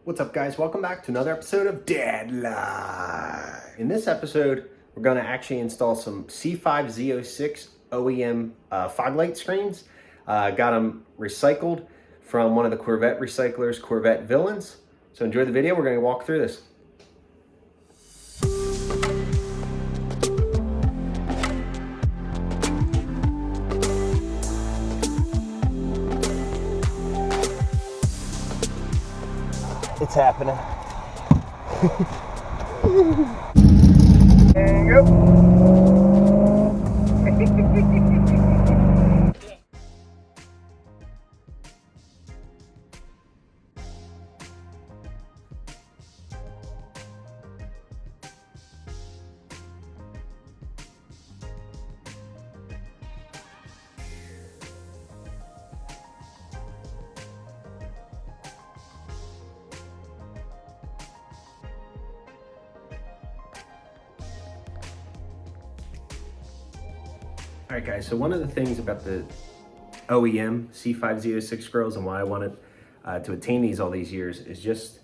What's up, guys? Welcome back to another episode of Dadlife. In this episode, we're going to actually install some C5 Z06 OEM fog light screens. Got them recycled from one of the Corvette recyclers, Corvette Villains. So enjoy the video. We're going to walk through this. It's happening. There you go. All right, guys, so one of the things about the OEM C5 Z06 grills and why I wanted to attain these all these years is just,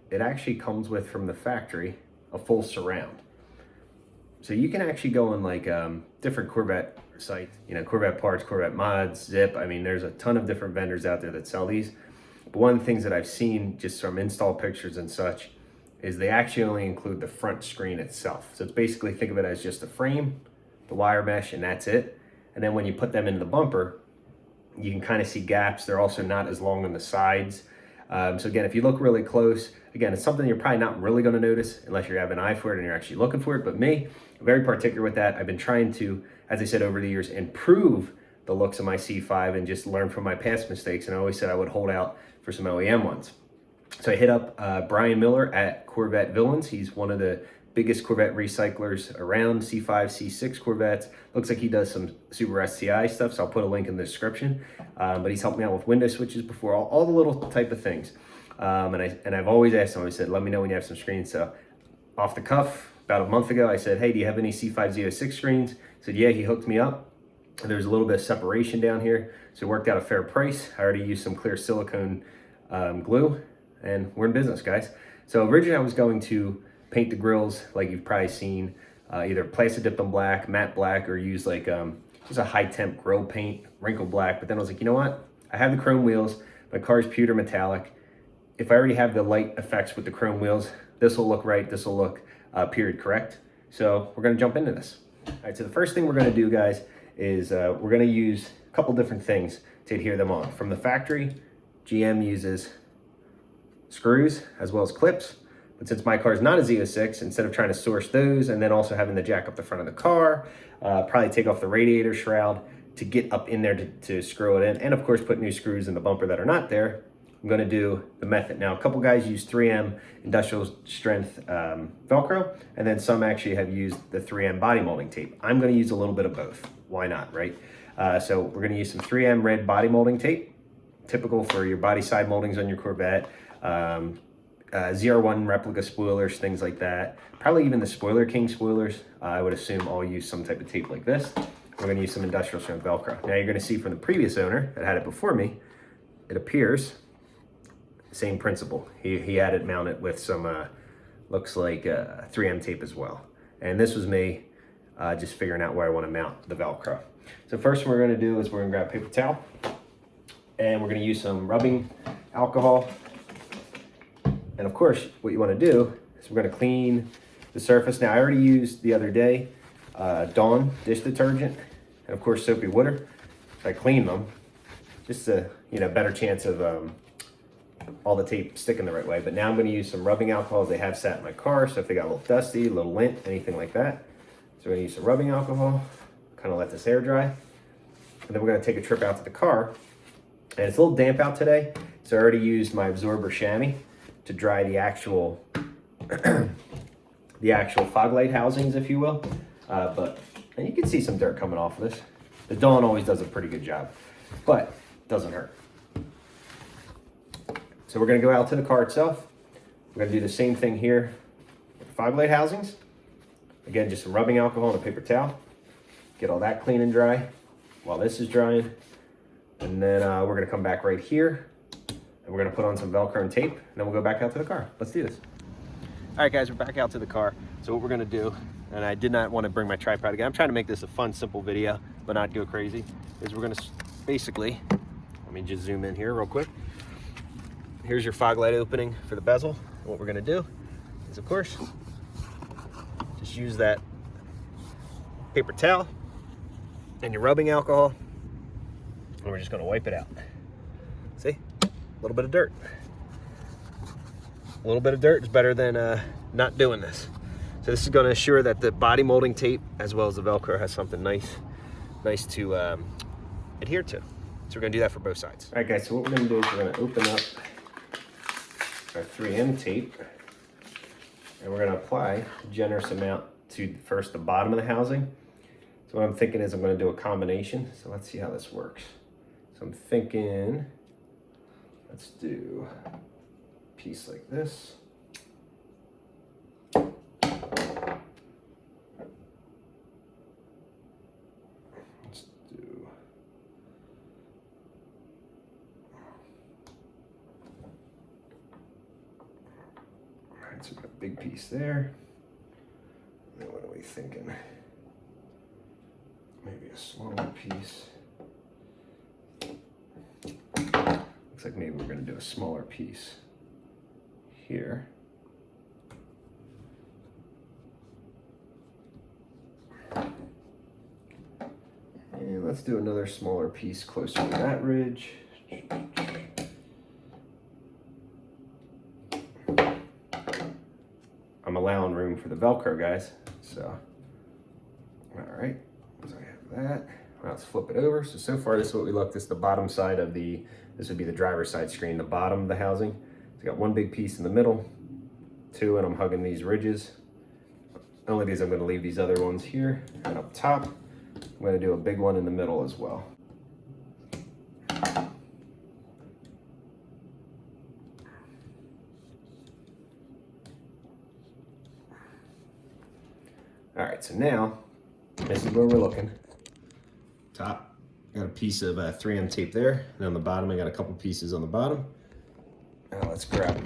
it actually comes with, from the factory, a full surround. So you can actually go on like different Corvette sites, you know, Corvette parts, Corvette mods, Zip. I mean, there's a ton of different vendors out there that sell these. But one of the things that I've seen just from install pictures and such is they actually only include the front screen itself. So it's basically, think of it as just a frame, the wire mesh, and that's it. And then when you put them into the bumper, you can kind of see gaps. They're also not as long on the sides. So again, if you look really close, again, it's something you're probably not really going to notice unless you have an eye for it and you're actually looking for it. But me, I'm very particular with that. I've been trying to, as I said over the years, improve the looks of my C5 and just learn from my past mistakes. And I always said I would hold out for some OEM ones. So I hit up Brian Miller at Corvette Villains. He's one of the biggest Corvette recyclers around, C5, C6 Corvettes. Looks like he does some Super STI stuff, so I'll put a link in the description. But he's helped me out with window switches before, all the little type of things. And I've always asked him, I said, let me know when you have some screens. So off the cuff, about a month ago, I said, hey, do you have any C5 Z06 screens? He said, yeah, he hooked me up. There's a little bit of separation down here, so it worked out a fair price. I already used some clear silicone glue, and we're in business, guys. So originally I was going to paint the grills like you've probably seen, either plastic dipped on black, matte black, or use like just a high temp grill paint, wrinkle black. But then I was like, you know what? I have the chrome wheels. My car's pewter metallic. If I already have the light effects with the chrome wheels, this will look right. This will look period correct. So we're gonna jump into this. All right, so the first thing we're gonna do, guys, is we're gonna use a couple different things to adhere them on. From the factory, GM uses screws as well as clips. But since my car is not a Z06, instead of trying to source those and then also having the jack up the front of the car, probably take off the radiator shroud to get up in there to screw it in, and of course put new screws in the bumper that are not there, I'm gonna do the method. Now, a couple guys use 3M industrial strength Velcro, and then some actually have used the 3M body molding tape. I'm gonna use a little bit of both. Why not, right? So we're gonna use some 3M red body molding tape, typical for your body side moldings on your Corvette. ZR1 replica spoilers, things like that. Probably even the Spoiler King spoilers, I would assume all use some type of tape like this. We're gonna use some industrial strength Velcro. Now you're gonna see from the previous owner that had it before me, it appears same principle. He had it mounted with some, looks like 3M tape as well. And this was me just figuring out where I wanna mount the Velcro. So first what we're gonna do is we're gonna grab paper towel and we're gonna use some rubbing alcohol. And of course, what you want to do is we're going to clean the surface. Now, I already used the other day Dawn dish detergent and of course soapy water. So I cleaned them, just a better chance of all the tape sticking the right way. But now I'm going to use some rubbing alcohol. They have sat in my car, so if they got a little dusty, a little lint, anything like that. So we're going to use some rubbing alcohol, kind of let this air dry, and then we're going to take a trip out to the car. And it's a little damp out today, so I already used my absorber chamois to dry the actual fog light housings, if you will. And you can see some dirt coming off of this. The Dawn always does a pretty good job, but it doesn't hurt. So we're gonna go out to the car itself. We're gonna do the same thing here with the fog light housings. Again, just some rubbing alcohol and a paper towel. Get all that clean and dry while this is drying. And then we're gonna come back right here and and we're gonna put on some Velcro and tape, and then we'll go back out to the car. Let's do this. All right, guys, we're back out to the car. So what we're gonna do, and I did not want to bring my tripod again. I'm trying to make this a fun, simple video, but not go crazy, is we're gonna basically, let me just zoom in here real quick. Here's your fog light opening for the bezel. And what we're gonna do is, of course, just use that paper towel and your rubbing alcohol, and we're just gonna wipe it out. See, a little bit of dirt. A little bit of dirt is better than not doing this. So this is gonna assure that the body molding tape as well as the Velcro has something nice to adhere to. So we're gonna do that for both sides. All right, guys, so what we're gonna do is we're gonna open up our 3M tape, and we're gonna apply a generous amount to first the bottom of the housing. So what I'm thinking is I'm gonna do a combination. So let's see how this works. So I'm thinking, let's do a piece like this. Let's do, all right, so we've got a big piece there. And then what are we thinking? Maybe a smaller piece. Looks like maybe we're gonna do a smaller piece here. And let's do another smaller piece closer to that ridge. I'm allowing room for the Velcro, guys. So, all right. So I have that. Now let's flip it over. So far this is what we look. This is the bottom side of this would be the driver's side screen, the bottom of the housing. So I got one big piece in the middle, two, and I'm hugging these ridges. Only because I'm gonna leave these other ones here. And up top, I'm gonna do a big one in the middle as well. All right, so now, this is where we're looking. Top, got a piece of 3M tape there, and on the bottom, I got a couple pieces on the bottom. Now let's grab,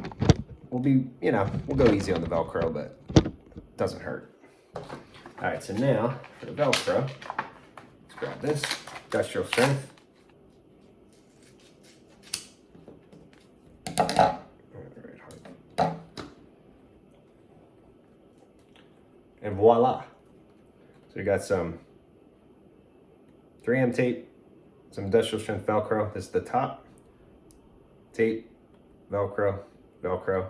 we'll go easy on the Velcro, but it doesn't hurt. All right, so now for the Velcro, let's grab this, industrial strength. And voila. So we got some 3M tape, some industrial strength Velcro. This is the top. Tape, Velcro, Velcro.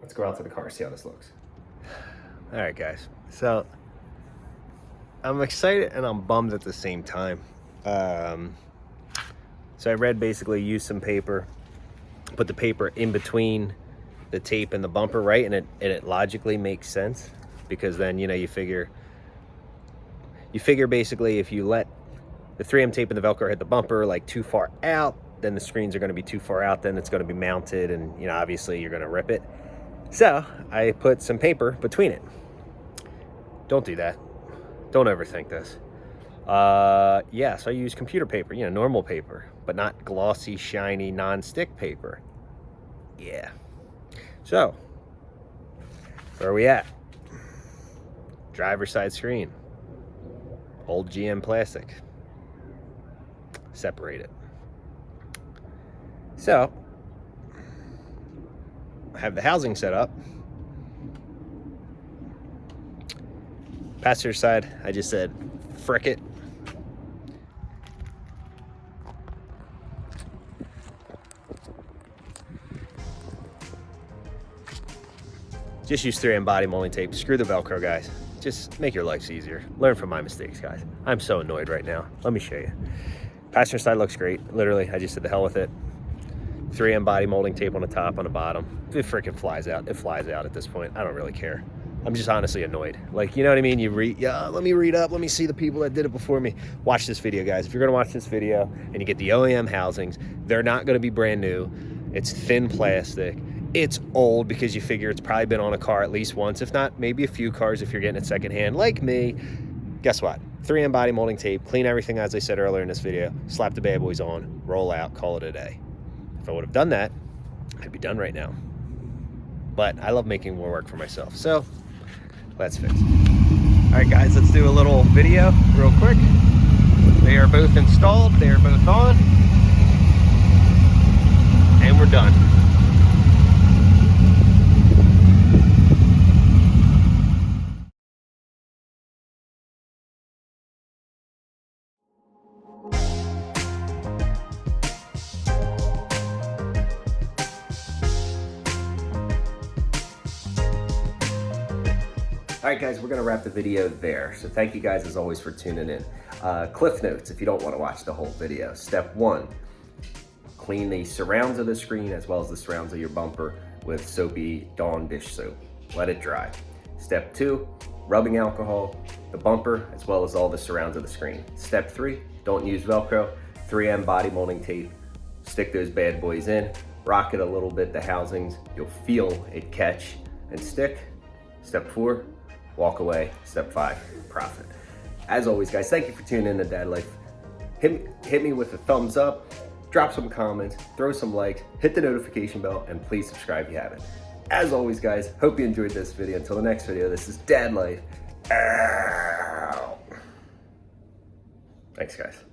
Let's go out to the car, see how this looks. All right, guys. So I'm excited and I'm bummed at the same time. So I read basically use some paper, put the paper in between the tape and the bumper, right? And it logically makes sense. Because then, you figure basically if you let the 3M tape and the Velcro hit the bumper like too far out, then the screens are gonna be too far out, then it's gonna be mounted and, obviously you're gonna rip it. So I put some paper between it. Don't do that. Don't overthink this. Yes, I use computer paper, normal paper, but not glossy, shiny, non-stick paper. Yeah. So, where are we at? Driver's side screen, old GM plastic, separate it. So, I have the housing set up. Passenger side, I just said, frick it. Just use 3M body molding tape, screw the Velcro, guys. Just make your lives easier. Learn from my mistakes, guys. I'm so annoyed right now. Let me show you. Passenger side looks great. Literally, I just said the hell with it. 3M body molding tape on the top, on the bottom. It freaking flies out. It flies out at this point. I don't really care. I'm just honestly annoyed. Like, you know what I mean? Let me read up. Let me see the people that did it before me. Watch this video, guys. If you're gonna watch this video and you get the OEM housings, they're not gonna be brand new. It's thin plastic. It's old because you figure it's probably been on a car at least once, if not maybe a few cars if you're getting it secondhand like me. Guess what? 3M body molding tape, clean everything as I said earlier in this video, slap the bad boys on, roll out, call it a day. If I would have done that, I'd be done right now. But I love making more work for myself, so let's fix it. All right, guys, let's do a little video real quick. They are both installed, they are both on, and we're done. All right, guys, we're gonna wrap the video there. So thank you guys as always for tuning in. Cliff notes if you don't wanna watch the whole video. Step 1, clean the surrounds of the screen as well as the surrounds of your bumper with soapy Dawn dish soap. Let it dry. Step 2, rubbing alcohol, the bumper as well as all the surrounds of the screen. Step 3, don't use Velcro, 3M body molding tape. Stick those bad boys in, rock it a little bit, the housings, you'll feel it catch and stick. Step 4, walk away. Step 5, profit. As always, guys, thank you for tuning in to Dadlife. Hit me with a thumbs up, drop some comments, throw some likes, hit the notification bell, and please subscribe if you haven't. As always, guys, hope you enjoyed this video. Until the next video, this is Dadlife. Thanks, guys.